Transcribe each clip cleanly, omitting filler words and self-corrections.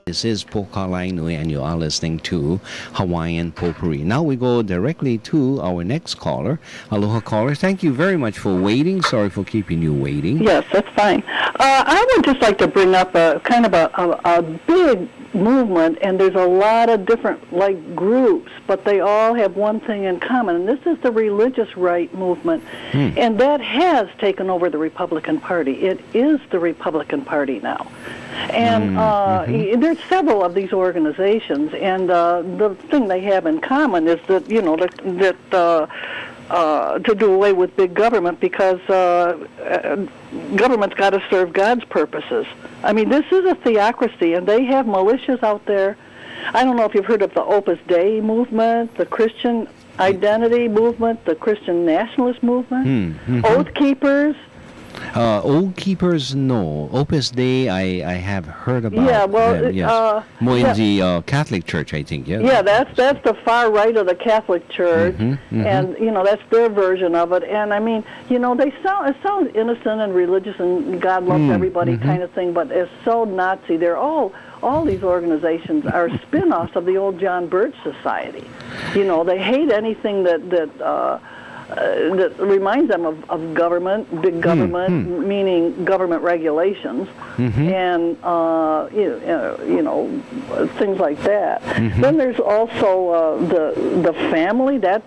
This is Pokalainui, and you are listening to Hawaiian Potpourri. Now we go directly to our next caller. Aloha, caller. Thank you very much for waiting. Sorry for keeping you waiting. Yes, that's fine. I would just like to bring up a kind of a big movement, and there's a lot of different groups, but they all have one thing in common, and this is the religious right movement, and that has taken over the Republican Party. It is the Republican Party now. And there's several of these organizations, and the thing they have in common is that, to do away with big government, because government's got to serve God's purposes. I mean, this is a theocracy, and they have militias out there. I don't know if you've heard of the Opus Dei movement, the Christian identity movement, the Christian nationalist movement, Oath Keepers. Oath Keepers, no. Opus Dei, I have heard about. Yeah, well, them, yes. More in the Catholic Church, I think. Yes. Yeah, that's the far right of the Catholic Church, and that's their version of it. And I mean, it sounds innocent and religious and God loves everybody kind of thing, but it's so Nazi. They're all these organizations are spin-offs of the old John Birch Society. They hate anything that reminds them of government, big government, meaning government regulations, and things like that. Then there's also the family that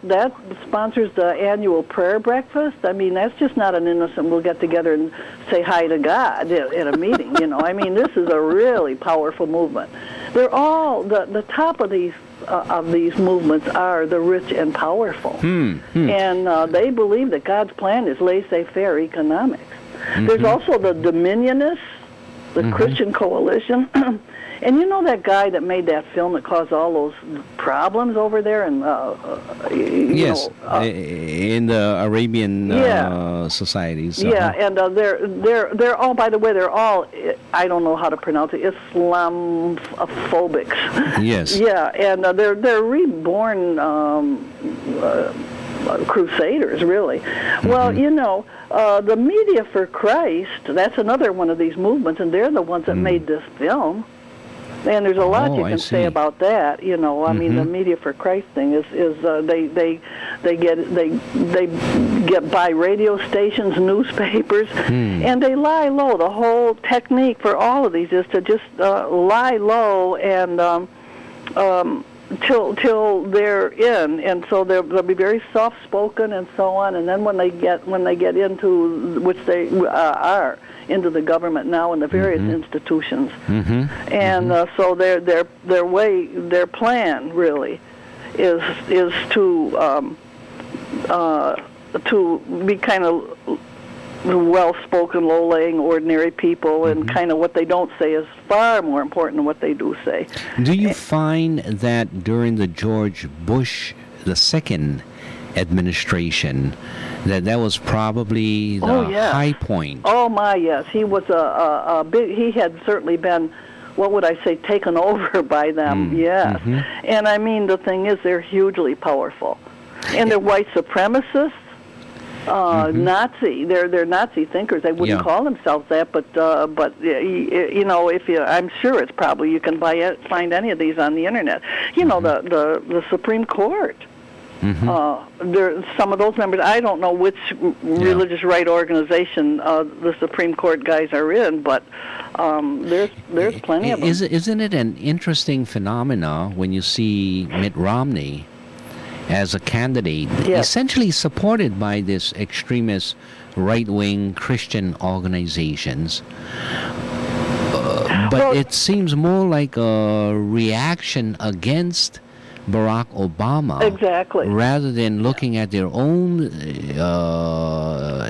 sponsors the annual prayer breakfast. I mean, that's just not an innocent. We'll get together and say hi to God in a meeting. I mean, this is a really powerful movement. They're all the top of these movements are the rich and powerful, and they believe that God's plan is laissez-faire economics. There's also the Dominionists, the Christian Coalition, and that guy that made that film that caused all those problems over there, and in the Arabian societies. Yeah, and they're all, by the way, they're all, I don't know how to pronounce it, Islamophobics. Yes. Yeah, and they're reborn crusaders, really. Well, the Media for Christ, that's another one of these movements, and they're the ones that made this film. And there's a lot you can say about that. I mean, the Media for Christ thing is they get by radio stations, newspapers, and they lie low. The whole technique for all of these is to just lie low and till they're in, and so they'll be very soft-spoken and so on. And then when they get into, which they are, into the government now and the various institutions, and so their plan really is to be kind of well-spoken, low-laying, ordinary people, and kind of what they don't say is far more important than what they do say. Do you find that during the George Bush II administration, that was probably the high point? Oh my, yes. He was a big. He had certainly been, what would I say, taken over by them. Yes, and I mean, the thing is, they're hugely powerful, and they're white supremacists. Nazi. They're Nazi thinkers. They wouldn't call themselves that, but if I'm sure it's probably you can find any of these on the internet. The Supreme Court. There, some of those members. I don't know which religious right organization the Supreme Court guys are in, but there's plenty of them. Isn't it an interesting phenomena when you see Mitt Romney as a candidate, essentially supported by this extremist right-wing Christian organizations, but it seems more like a reaction against Barack Obama, exactly, rather than looking at their own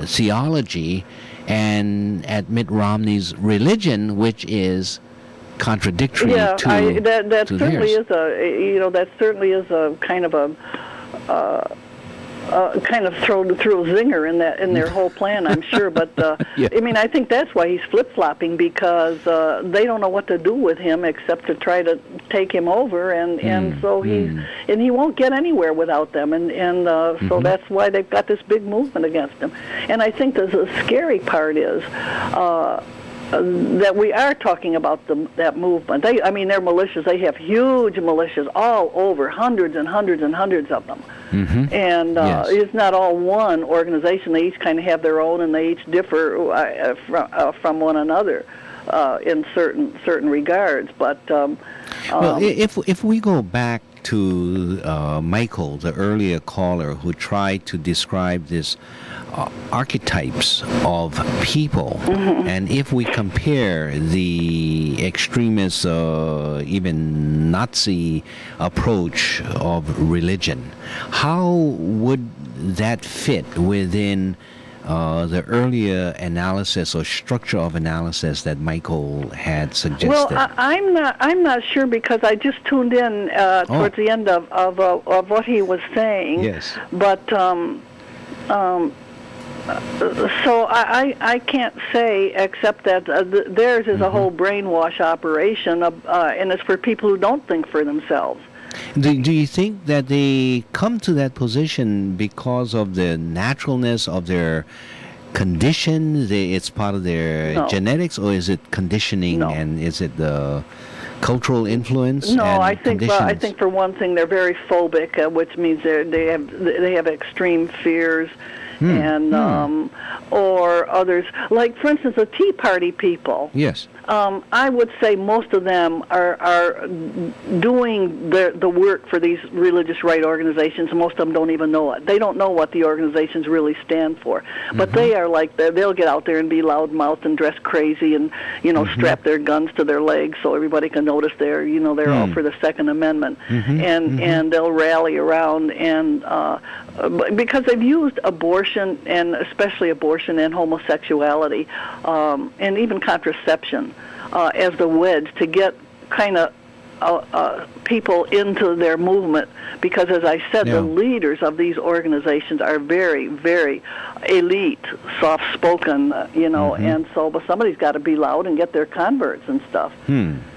theology and at Mitt Romney's religion, which is contradictory to that to certainly theirs. That certainly is a kind of kind of threw a zinger in their whole plan, I'm sure. But I mean, I think that's why he's flip-flopping, because they don't know what to do with him except to try to take him over, and so he won't get anywhere without them, and so that's why they've got this big movement against him. And I think the scary part is that we are talking about that movement. They're militias. They have huge militias all over, hundreds and hundreds and hundreds of them. Mm-hmm. And it's not all one organization. They each kind of have their own, and they each differ from one another in certain regards. But well, if we go back to Michael, the earlier caller, who tried to describe this archetypes of people, mm-hmm. and if we compare the extremist, even Nazi approach of religion, how would that fit within the earlier analysis or structure of analysis that Michael had suggested? Well, I'm not sure, because I just tuned in towards the end of what he was saying. Yes. But so I can't say except that theirs is mm-hmm. a whole brainwash operation, and it's for people who don't think for themselves. Do you think that they come to that position because of the naturalness of their condition? It's part of their genetics, or is it conditioning, and is it the cultural influence? No, I think for one thing they're very phobic, which means they have extreme fears. And or others, like for instance the Tea Party people. Yes. I would say most of them are doing the work for these religious right organizations. Most of them don't even know it. They don't know what the organizations really stand for. But mm-hmm. they are like they'll get out there and be loudmouthed and dress crazy and mm-hmm. strap their guns to their legs so everybody can notice they're all for the Second Amendment, mm-hmm. and they'll rally around and. Because they've used abortion, and especially abortion and homosexuality, and even contraception, as the wedge to get kind of people into their movement. Because, as I said, the leaders of these organizations are very, very elite, soft-spoken, mm-hmm. and so, but somebody's got to be loud and get their converts and stuff.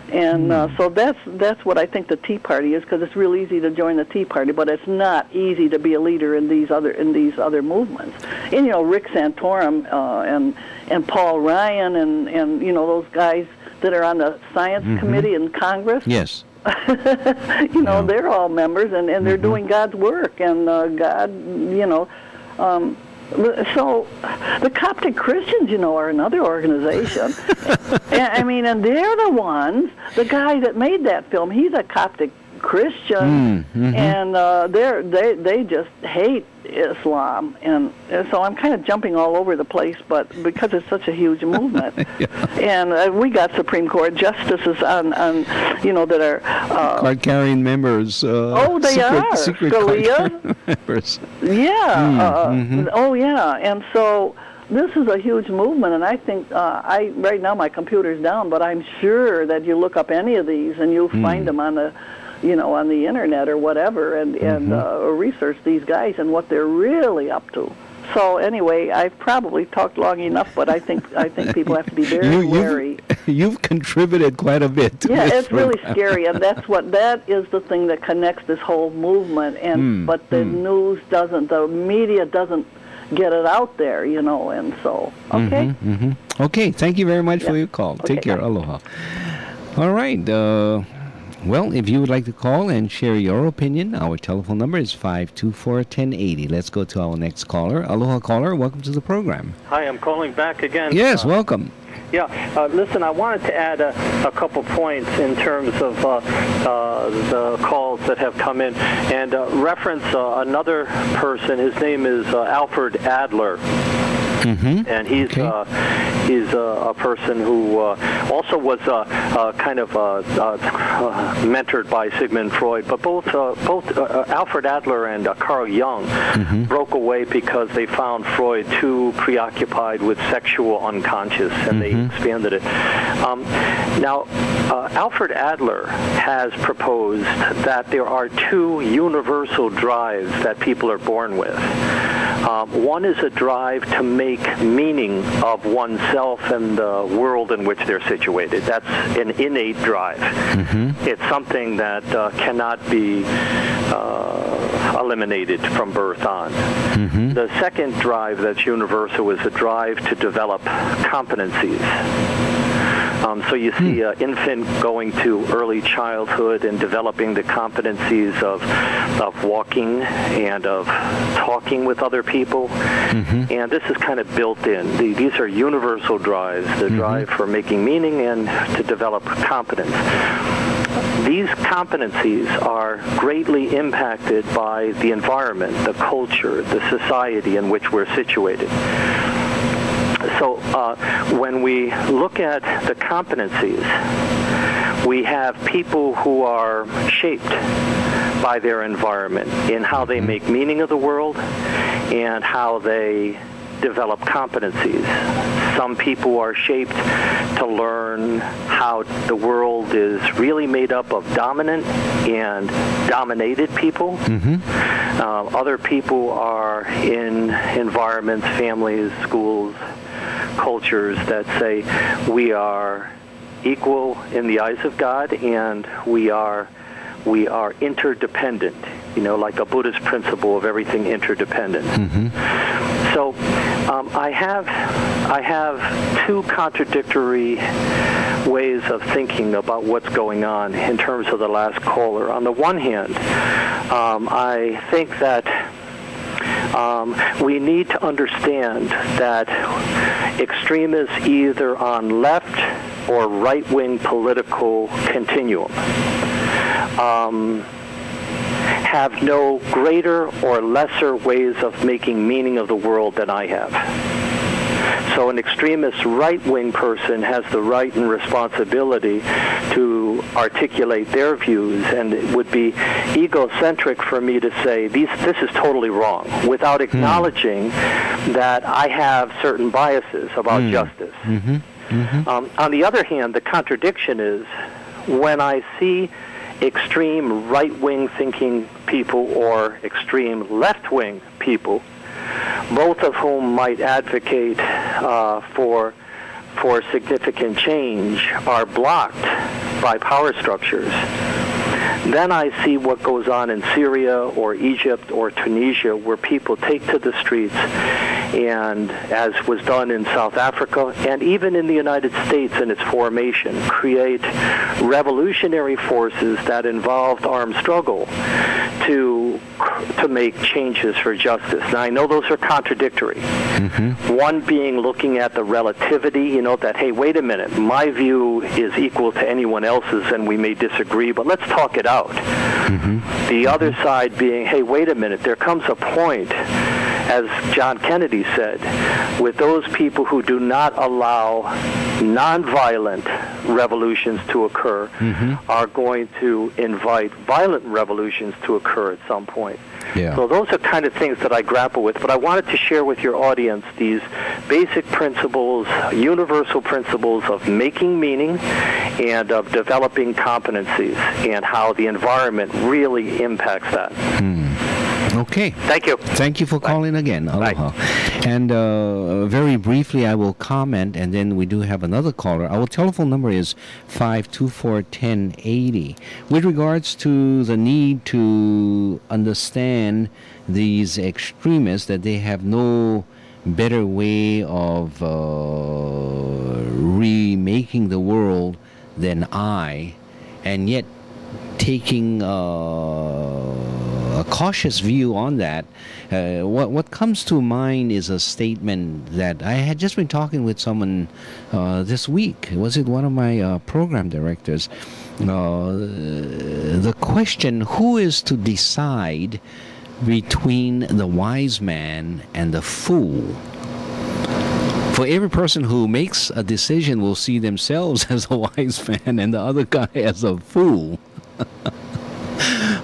And so that's what I think the Tea Party is, because it's real easy to join the Tea Party, but it's not easy to be a leader in these other movements. And Rick Santorum and Paul Ryan and those guys that are on the Science mm-hmm. Committee in Congress. Yes. They're all members, and they're mm-hmm. doing God's work, and God, So the Coptic Christians, are another organization. and they're the ones, the guy that made that film, he's a Coptic Christian, mm-hmm. and they just hate Islam, and so I'm kind of jumping all over the place, but because it's such a huge movement, and we got Supreme Court justices on that are card-carrying members. They are secret Scalia members. Yeah. Mm-hmm. And so. This is a huge movement, and I think right now my computer's down, but I'm sure that you look up any of these and you'll find them on the on the internet or whatever, and research these guys and what they're really up to. So anyway, I've probably talked long enough, but I think people have to be very wary. You've contributed quite a bit to this it's really scary, and that is the thing that connects this whole movement. And but the news doesn't, the media doesn't get it out there, and so okay. Mm-hmm, mm-hmm. Okay, thank you very much for your call. Okay, take care. Aloha. All right. Well, if you would like to call and share your opinion, our telephone number is 524-1080. Let's go to our next caller. Aloha, caller. Welcome to the program. Hi, I'm calling back again. Yes, welcome. Listen, I wanted to add a couple points in terms of the calls that have come in, and reference another person. His name is Alfred Adler. Mm-hmm. And he's a person who also was kind of mentored by Sigmund Freud. But both Alfred Adler and Carl Jung broke away because they found Freud too preoccupied with sexual unconscious, and they expanded it. Now, Alfred Adler has proposed that there are two universal drives that people are born with. One is a drive to make meaning of oneself and the world in which they're situated. That's an innate drive. It's something that cannot be eliminated from birth on. The second drive that's universal is a drive to develop competencies. So you see an infant going to early childhood and developing the competencies of walking and of talking with other people. And this is kind of built in. These are universal drives, the drive for making meaning and to develop competence. These competencies are greatly impacted by the environment, the culture, the society in which we're situated. So when we look at the competencies, we have people who are shaped by their environment in how they make meaning of the world and how they develop competencies. Some people are shaped to learn how the world is really made up of dominant and dominated people. Other people are in environments, families, schools, cultures that say we are equal in the eyes of God and we are interdependent, like a Buddhist principle of everything interdependent. So I have two contradictory ways of thinking about what's going on in terms of the last caller. On the one hand, I think that we need to understand that extremists either on left or right-wing political continuum have no greater or lesser ways of making meaning of the world than I have. So an extremist right-wing person has the right and responsibility to articulate their views, and it would be egocentric for me to say this is totally wrong without acknowledging that I have certain biases about justice. On the other hand, the contradiction is when I see extreme right-wing thinking people or extreme left-wing people, both of whom might advocate for significant change, are blocked by power structures. Then I see what goes on in Syria or Egypt or Tunisia, where people take to the streets, and as was done in South Africa and even in the United States in its formation, create revolutionary forces that involved armed struggle to make changes for justice. Now, I know those are contradictory. One being looking at the relativity, that, hey, wait a minute, my view is equal to anyone else's and we may disagree, but let's talk it out. The other side being, hey, wait a minute, there comes a point, as John Kennedy said, with those people who do not allow nonviolent revolutions to occur are going to invite violent revolutions to occur at some point. So those are kind of things that I grapple with, but I wanted to share with your audience these basic principles, universal principles of making meaning and of developing competencies and how the environment really impacts that. Okay. Thank you. Thank you for calling again. Aloha. And very briefly, I will comment, and then we do have another caller. Our telephone number is 524-1080. With regards to the need to understand these extremists, that they have no better way of remaking the world than I, and yet taking a cautious view on that. What comes to mind is a statement that I had just been talking with someone this week. Was it one of my program directors? The question, who is to decide between the wise man and the fool? For every person who makes a decision will see themselves as a wise man and the other guy as a fool.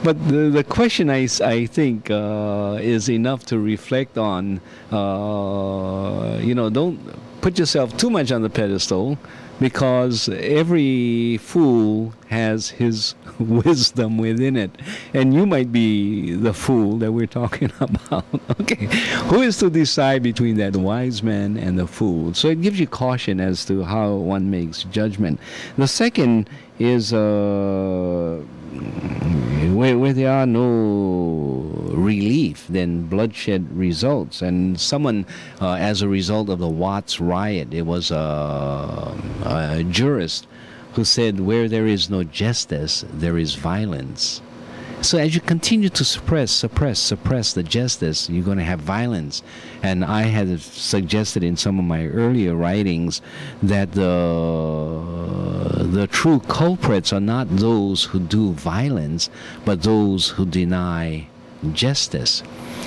But the question, I think, is enough to reflect on. Don't put yourself too much on the pedestal, because every fool has his wisdom within it. And you might be the fool that we're talking about. Okay. Who is to decide between that wise man and the fool? So it gives you caution as to how one makes judgment. The second is where there are no relief, then bloodshed results. And someone, as a result of the Watts riot, it was a jurist who said, where there is no justice, there is violence. So as you continue to suppress the justice, you're going to have violence. And I had suggested in some of my earlier writings that the true culprits are not those who do violence, but those who deny justice.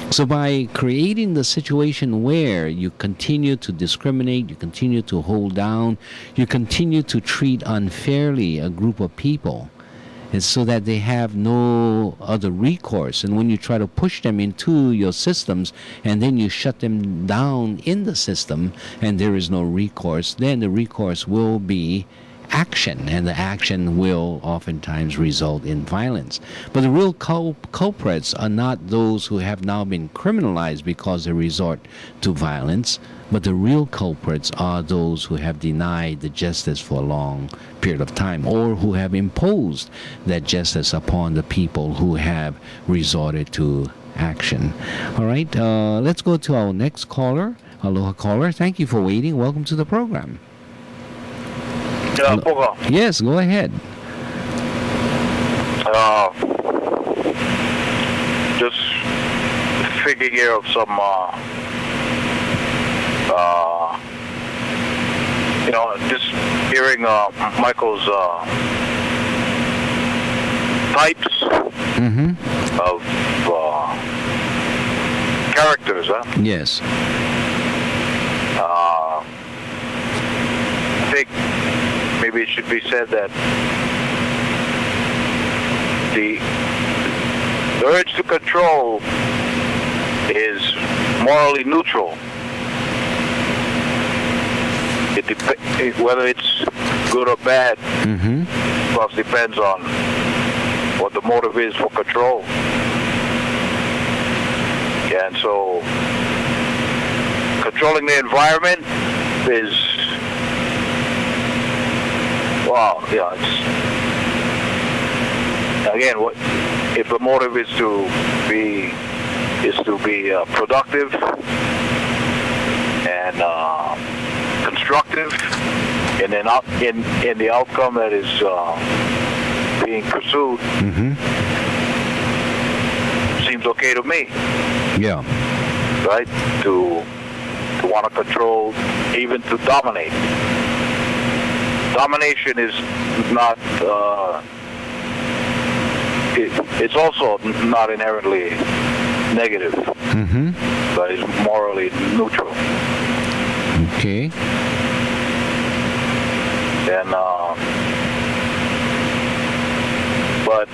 So by creating the situation where you continue to discriminate, you continue to hold down, you continue to treat unfairly a group of people, and so that they have no other recourse. And when you try to push them into your systems and then you shut them down in the system and there is no recourse, then the recourse will be action, and the action will oftentimes result in violence. But the real culprits are not those who have now been criminalized because they resort to violence, but the real culprits are those who have denied the justice for a long period of time, or who have imposed that justice upon the people who have resorted to action. All right, let's go to our next caller. Aloha caller, thank you for waiting. Welcome to the program. Yes, go ahead. Just figuring out some, just hearing Michael's types of characters, huh? Yes. I think maybe it should be said that the urge to control is morally neutral. Whether it's good or bad, well, it depends on what the motive is for control. Yeah, and so controlling the environment is, well, yeah, it's, again, what if the motive is to be productive and constructive, and then in the outcome that is being pursued, seems okay to me. Yeah. Right? To want to control, even to dominate. Domination is not. It's also not inherently negative, but it's morally neutral. Okay. And but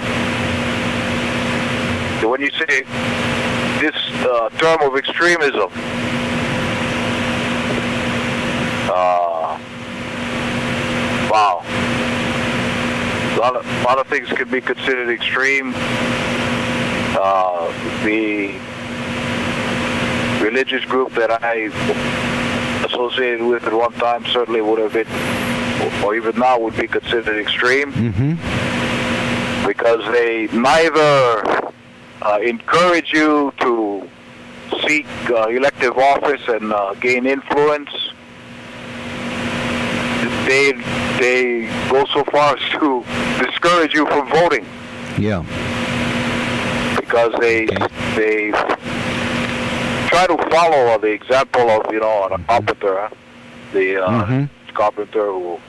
when you say this term of extremism, wow, a lot of things can be considered extreme. The religious group that I associated with at one time certainly would have been, or even now would be considered extreme, because they neither encourage you to seek elective office and gain influence. They go so far as to discourage you from voting. Yeah. Because they try to follow the example of, a carpenter, the carpenter who,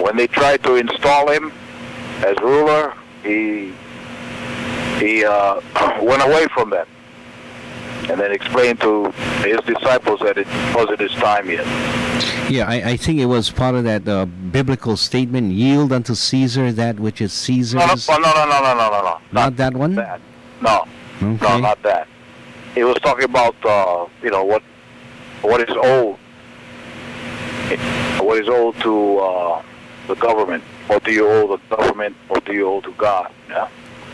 when they tried to install him as ruler, he went away from that, and then explained to his disciples that it wasn't his time yet. Yeah, I think it was part of that biblical statement, yield unto Caesar that which is Caesar's. No. Not that one? That. No. Okay. No, not that. It was talking about, what is owed. What is owed to the government. What do you owe the government? What do you owe to God? Yeah.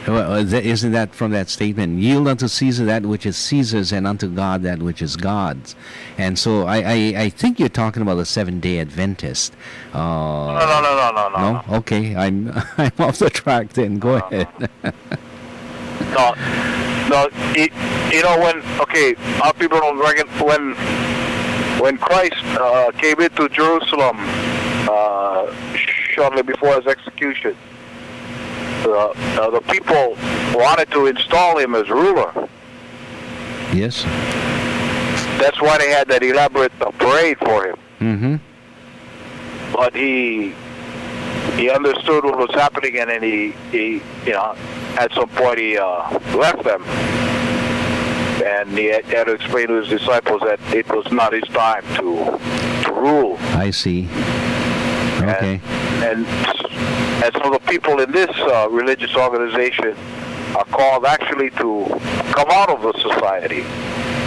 Well, isn't that from that statement? Yield unto Caesar that which is Caesar's, and unto God that which is God's. And so I think you're talking about the Seventh-day Adventist. No. No? Okay, I'm off the track then. Go ahead. No, you know our people don't reckon when Christ came into Jerusalem shortly before his execution, the people wanted to install him as ruler. Yes. That's why they had that elaborate parade for him. Mm-hmm. But he understood what was happening, and then he at some point he left them, and he had to explain to his disciples that it was not his time to rule. I see. Okay. And so the people in this religious organization are called actually to come out of the society,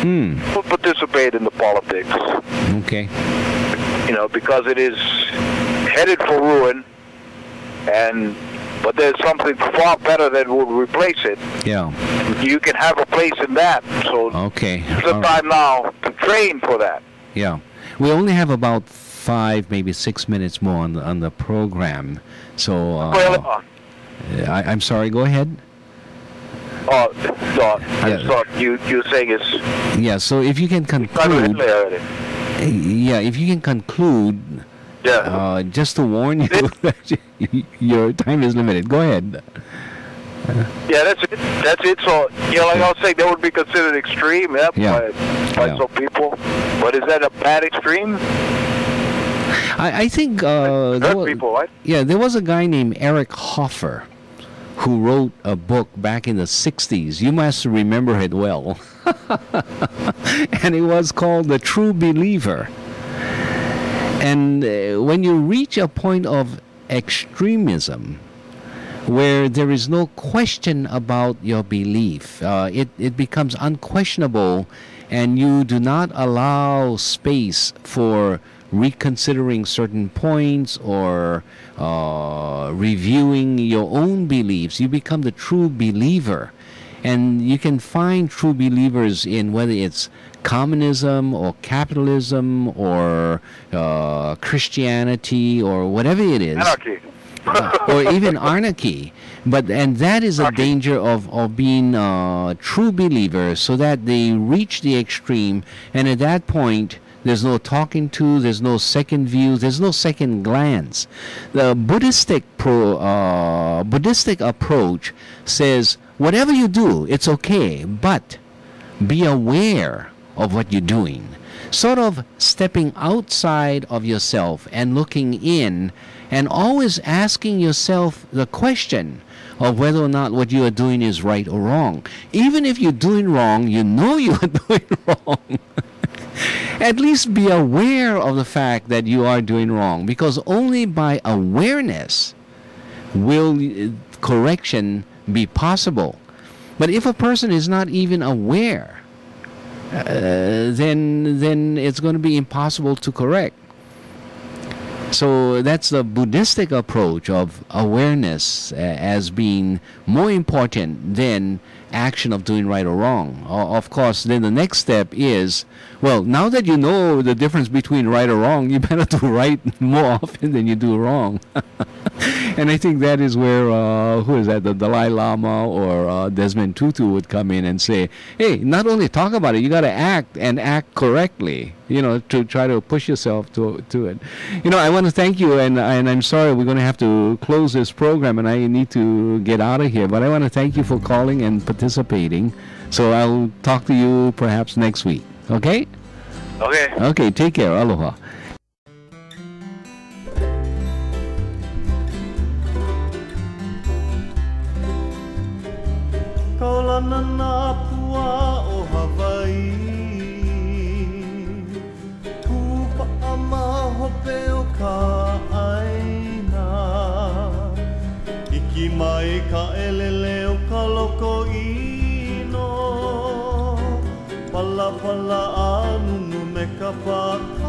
to participate in the politics. Okay. Because it is headed for ruin, but there's something far better that will replace it. Yeah. You can have a place in that. So okay. It's the time now to train for that. Yeah. We only have about 5, maybe 6 minutes more on the program. So I'm sorry. Go ahead. I thought you were saying it's. Yeah. So if you can conclude. Yeah. If you can conclude. Yeah. Just to warn you that your time is limited. Go ahead. Yeah, that's it. That's it. So, like I was saying, that would by some people. But is that a bad extreme? I think people, right? Yeah, there was a guy named Eric Hoffer who wrote a book back in the 60s. You must remember it well. And it was called The True Believer. And when you reach a point of extremism where there is no question about your belief, it becomes unquestionable, and you do not allow space for reconsidering certain points or reviewing your own beliefs. You become the true believer. And you can find true believers in whether it's communism or capitalism or Christianity or whatever it is. Anarchy. Or even anarchy. And that is a danger of being true believers, so that they reach the extreme, and at that point there's no talking to, there's no second view, there's no second glance. The Buddhistic approach says, whatever you do, it's okay, but be aware of what you're doing. Sort of stepping outside of yourself and looking in, and always asking yourself the question of whether or not what you are doing is right or wrong. Even if you're doing wrong, you know you are doing wrong. At least be aware of the fact that you are doing wrong, because only by awareness will correction be possible. But if a person is not even aware, then it's going to be impossible to correct. So that's the Buddhistic approach of awareness as being more important than action of doing right or wrong. Of course, then the next step is, well, now that you know the difference between right or wrong, you better do right more often than you do wrong. And I think that is where, who is that, the Dalai Lama or Desmond Tutu would come in and say, hey, not only talk about it, you got to act, and act correctly, to try to push yourself to it. I want to thank you, and I'm sorry we're going to have to close this program, and I need to get out of here, but I want to thank you for calling and participating. So I'll talk to you perhaps next week, okay? Okay. Okay, take care. Aloha. Kaulana na pua o Hawaii, Kupa ama hope o ka aina, Iki mai ka elele o ka loko ino, Pala pala anunu me ka paka.